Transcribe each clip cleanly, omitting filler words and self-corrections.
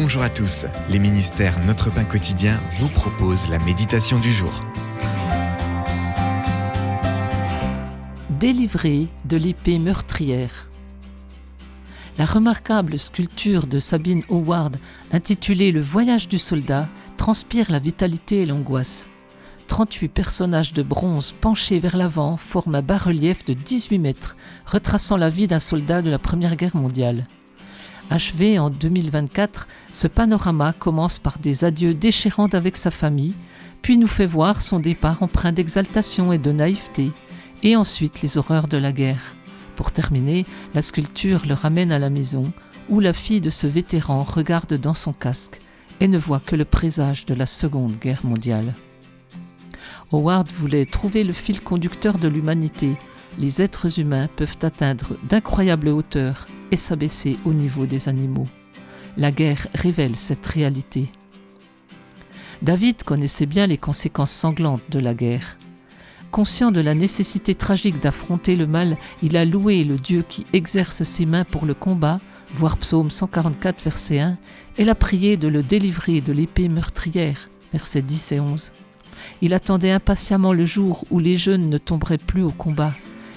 Bonjour à tous, les ministères Notre Pain Quotidien vous proposent la méditation du jour. Délivré de l'épée meurtrière. La remarquable sculpture de Sabine Howard, intitulée « Le voyage du soldat », transpire la vitalité et l'angoisse. 38 personnages de bronze penchés vers l'avant forment un bas-relief de 18 mètres, retraçant la vie d'un soldat de la Première Guerre mondiale. Achevé en 2024, ce panorama commence par des adieux déchirants avec sa famille, puis nous fait voir son départ empreint d'exaltation et de naïveté, et ensuite les horreurs de la guerre. Pour terminer, la sculpture le ramène à la maison, où la fille de ce vétéran regarde dans son casque et ne voit que le présage de la Seconde Guerre mondiale. Howard voulait trouver le fil conducteur de l'humanité. Les êtres humains peuvent atteindre d'incroyables hauteurs et s'abaisser au niveau des animaux. La guerre révèle cette réalité. David connaissait bien les conséquences sanglantes de la guerre. Conscient de la nécessité tragique d'affronter le mal, il a loué le Dieu qui exerce ses mains pour le combat, voir Psaume 144, verset 1, et l'a prié de le délivrer de l'épée meurtrière, versets 10 et 11. Il attendait impatiemment le jour où les jeunes ne tomberaient plus au combat,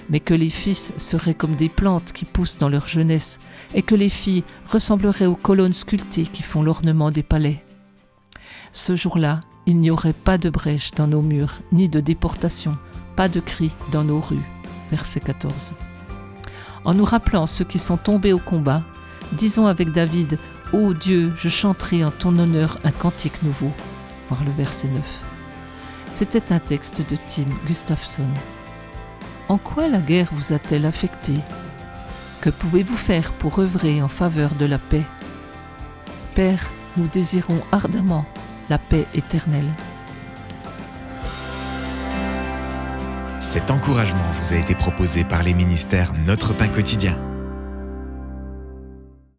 mais que les fils seraient comme des plantes qui poussent dans leur jeunesse, et que les filles ressembleraient aux colonnes sculptées qui font l'ornement des palais. Ce jour-là, il n'y aurait pas de brèche dans nos murs, ni de déportation, pas de cris dans nos rues. Verset 14. En nous rappelant ceux qui sont tombés au combat, disons avec David, « Ô Dieu, je chanterai en ton honneur un cantique nouveau ». Voir le verset 9. C'était un texte de Tim Gustafson. En quoi la guerre vous a-t-elle affecté ? Que pouvez-vous faire pour œuvrer en faveur de la paix ? Père, nous désirons ardemment la paix éternelle. Cet encouragement vous a été proposé par les ministères Notre Pain Quotidien.